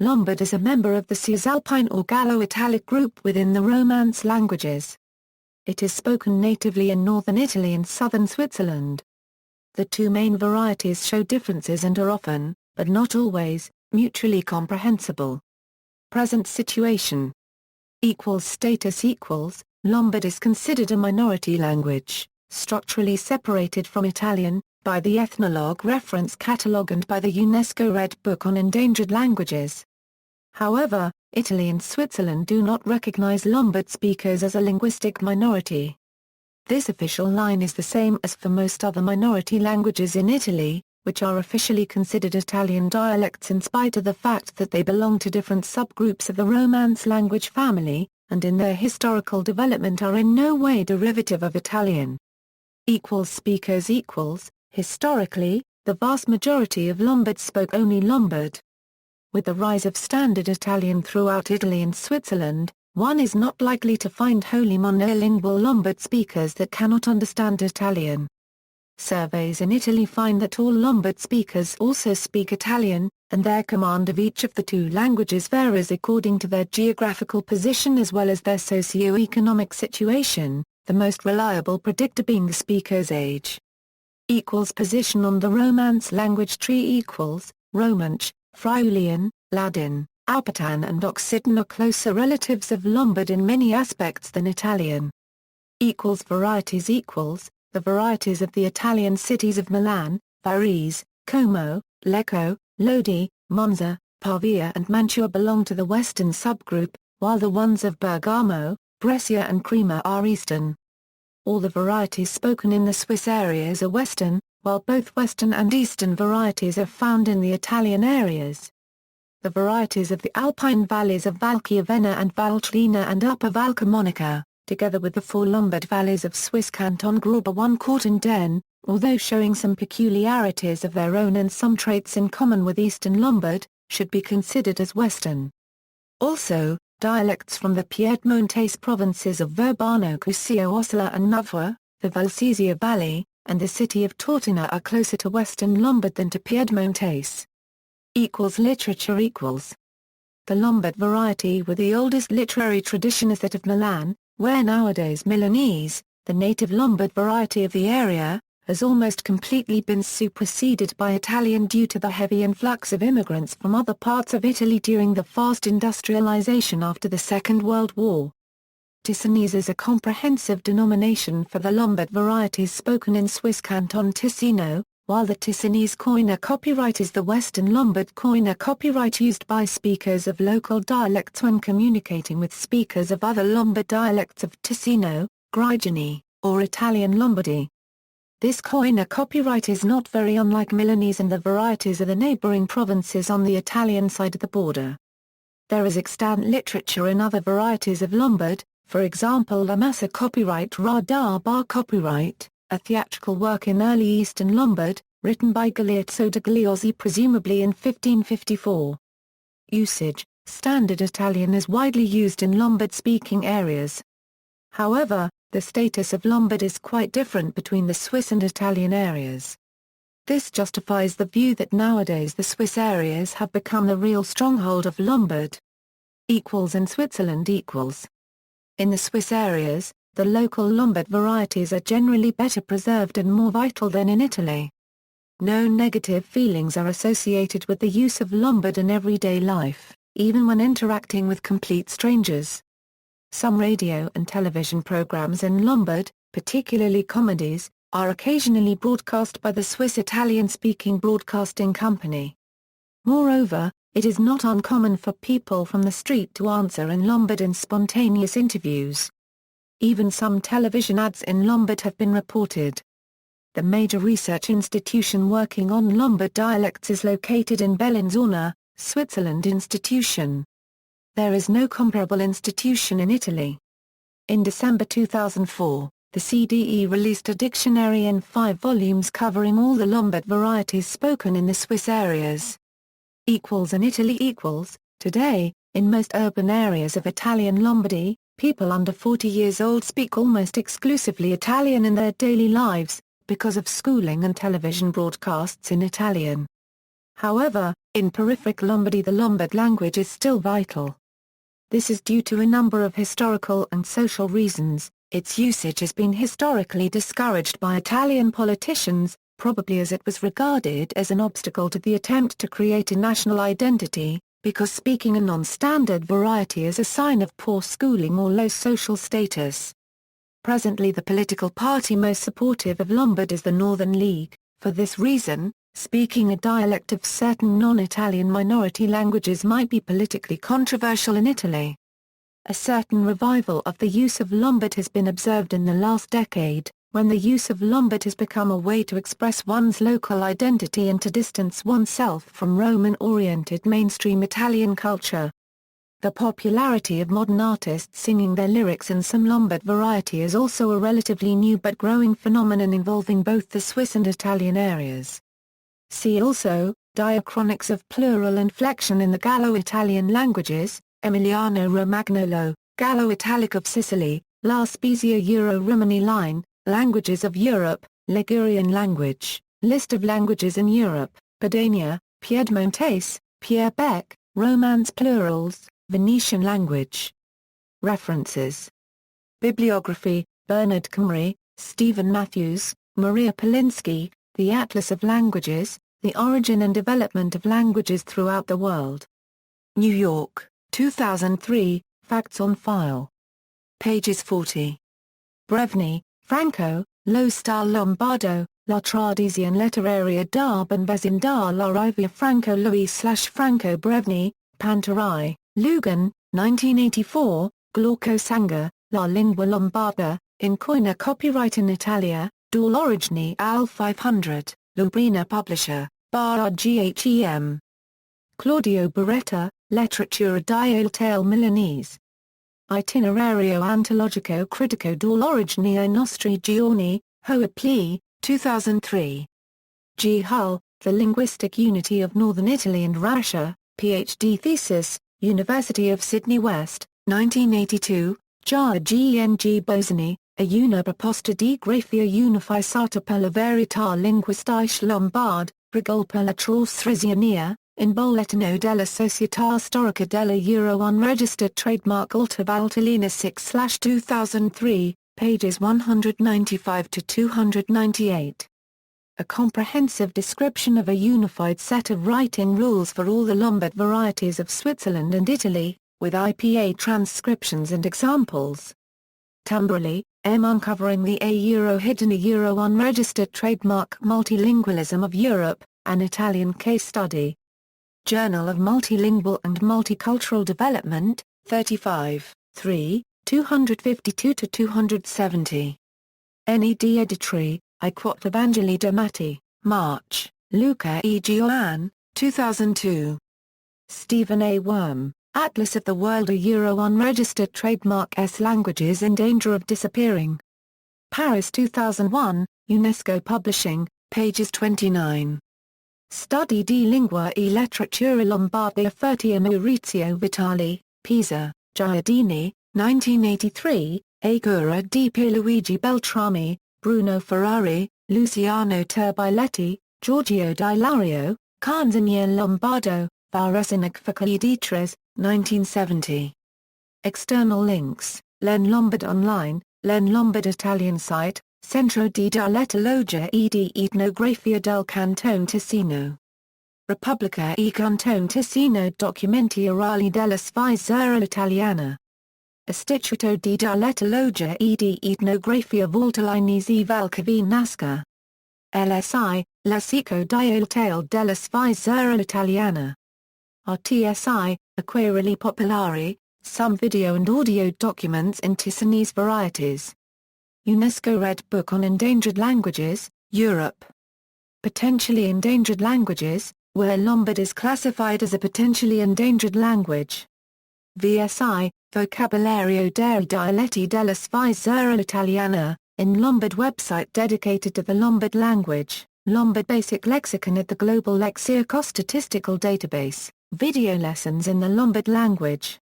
Lombard is a member of the Cisalpine or Gallo-Italic group within the Romance languages. It is spoken natively in northern Italy and southern Switzerland. The two main varieties show differences and are often, but not always, mutually comprehensible. Present situation. Status equals, Lombard is considered a minority language, structurally separated from Italian, by the Ethnologue Reference Catalogue and by the UNESCO Red Book on Endangered Languages. However, Italy and Switzerland do not recognize Lombard speakers as a linguistic minority. This official line is the same as for most other minority languages in Italy, which are officially considered Italian dialects in spite of the fact that they belong to different subgroups of the Romance language family, and in their historical development are in no way derivative of Italian. Speakers equals, historically, the vast majority of Lombards spoke only Lombard. With the rise of Standard Italian throughout Italy and Switzerland, one is not likely to find wholly monolingual Lombard speakers that cannot understand Italian. Surveys in Italy find that all Lombard speakers also speak Italian, and their command of each of the two languages varies according to their geographical position as well as their socio-economic situation, the most reliable predictor being the speaker's age. Position on the Romance language tree Romansh, Friulian, Ladin, Alpitan and Occitan are closer relatives of Lombard in many aspects than Italian. Varieties the varieties of the Italian cities of Milan, Varese, Como, Lecco, Lodi, Monza, Pavia and Mantua belong to the western subgroup, while the ones of Bergamo, Brescia and Crema are eastern. All the varieties spoken in the Swiss areas are western, while both western and eastern varieties are found in the Italian areas. The varieties of the Alpine valleys of Val Chiavenna and Val Trina and Upper Val Camonica, together with the four Lombard valleys of Swiss Canton Grauburg and Den, although showing some peculiarities of their own and some traits in common with Eastern Lombard, should be considered as Western. Also, dialects from the Piedmontese provinces of Verbano Cusio Ossola and Novara, the Valsesia Valley, and the city of Tortina are closer to Western Lombard than to Piedmontese. Literature The Lombard variety with the oldest literary tradition is that of Milan, where nowadays Milanese, the native Lombard variety of the area, has almost completely been superseded by Italian due to the heavy influx of immigrants from other parts of Italy during the fast industrialization after the Second World War. Ticinese is a comprehensive denomination for the Lombard varieties spoken in Swiss Canton Ticino, while the Ticinese Koine copyright is the Western Lombard Koine copyright used by speakers of local dialects when communicating with speakers of other Lombard dialects of Ticino, Grigini, or Italian Lombardy. This Koine copyright is not very unlike Milanese and the varieties of the neighboring provinces on the Italian side of the border. There is extant literature in other varieties of Lombard, for example La Massa copyright Radar Bar copyright, a theatrical work in early Eastern Lombard, written by Galeazzo de Gliozzi presumably in 1554. Usage: Standard Italian is widely used in Lombard-speaking areas. However, the status of Lombard is quite different between the Swiss and Italian areas. This justifies the view that nowadays the Swiss areas have become the real stronghold of Lombard. In Switzerland In the Swiss areas, the local Lombard varieties are generally better preserved and more vital than in Italy. No negative feelings are associated with the use of Lombard in everyday life, even when interacting with complete strangers. Some radio and television programs in Lombard, particularly comedies, are occasionally broadcast by the Swiss Italian-speaking broadcasting company. Moreover, it is not uncommon for people from the street to answer in Lombard in spontaneous interviews. Even some television ads in Lombard have been reported. The major research institution working on Lombard dialects is located in Bellinzona, Switzerland. Institution. There is no comparable institution in Italy. In December 2004, the CDE released a dictionary in 5 volumes covering all the Lombard varieties spoken in the Swiss areas. In Italy Today, in most urban areas of Italian Lombardy, people under 40 years old speak almost exclusively Italian in their daily lives, because of schooling and television broadcasts in Italian. However, In peripheric Lombardy the Lombard language is still vital. This is due to a number of historical and social reasons. Its usage has been historically discouraged by Italian politicians, probably as it was regarded as an obstacle to the attempt to create a national identity, because speaking a non-standard variety is a sign of poor schooling or low social status. Presently the political party most supportive of Lombard is the Northern League. For this reason, speaking a dialect of certain non-Italian minority languages might be politically controversial in Italy. A certain revival of the use of Lombard has been observed in the last decade, when the use of Lombard has become a way to express one's local identity and to distance oneself from Roman-oriented mainstream Italian culture. The popularity of modern artists singing their lyrics in some Lombard variety is also a relatively new but growing phenomenon involving both the Swiss and Italian areas. See also, diachronics of plural inflection in the Gallo-Italian languages, Emiliano-Romagnolo, Gallo-Italic of Sicily, La Spezia Euro-Rimini line, Languages of Europe, Ligurian language, List of languages in Europe, Padania, Piedmontese, Pierre Beck, Romance plurals, Venetian language. References. Bibliography, Bernard Comrie, Stephen Matthews, Maria Polinsky, The Atlas of Languages, The Origin and Development of Languages Throughout the World. New York, 2003, Facts on File. Pages 40. Brevni, Franco, Lo Stile Lombardo, La Tradizione letteraria d'Arbenvezin dalla Rivia Franco Louis/Franco Brevni, Pantarai, Lugan, 1984, Glauco Sanga, La Lingua Lombarda, in Coina copyright in Italia, dall'origine al 500, Lubrina publisher, Bar Ghem. Claudio Beretta, Letteratura dialettale Milanese. Itinerario antologico critico dall'origine ai nostri giorni, Hoepli, 2003. G. Hull, The Linguistic Unity of Northern Italy and Russia, Ph.D. thesis, University of Sydney West, 1982, Gia G. Bosani, A una proposta di grafia unificata per la verità linguistica Lombard, Regolpa la trascrizione, in Bollettino della Società Storica della Euro Unregistered Trademark Alta Valtellina 6/2003, pages 195 to 298. A comprehensive description of a unified set of writing rules for all the Lombard varieties of Switzerland and Italy, with IPA transcriptions and examples. Tamburelli, M. Uncovering the hidden Euro Unregistered Trademark Multilingualism of Europe, an Italian case study. Journal of Multilingual and Multicultural Development, 35, 3, 252-270. Ned Editore, I Quote Evangeli Domati, March, Luca E. Gioan, 2002. Stephen A. Worm, Atlas of the World, a Euro Unregistered Trademark S Languages in Danger of Disappearing. Paris 2001, UNESCO Publishing, pages 29. Studi di Lingua e Letteratura Lombarda Fertia Maurizio Vitali, Pisa, Giardini, 1983, Agura di Pierluigi Beltrami, Bruno Ferrari, Luciano Turbiletti, Giorgio Di Lario, Canzoniere Lombardo, Varesinic Editres, 1970. External links, Len Lombard Online, Len Lombard Italian site, Centro di Dialettologia e di Etnografia del Canton Ticino. Repubblica e Canton Ticino Documenti orali della Svizzera Italiana. Istituto di Dialettologia e di Etnografia Valtellinese Valcavi Nasca. LSI, Lessico Dialettale della Svizzera Italiana. RTSI, Aquarelli Popolari, some video and audio documents in Ticinese varieties. UNESCO Red Book on Endangered Languages, Europe. Potentially endangered languages, where Lombard is classified as a potentially endangered language. VSI, Vocabolario dei dialetti della Svizzera Italiana, in Lombard website dedicated to the Lombard language, Lombard Basic Lexicon at the Global Lexico Statistical Database, video lessons in the Lombard language.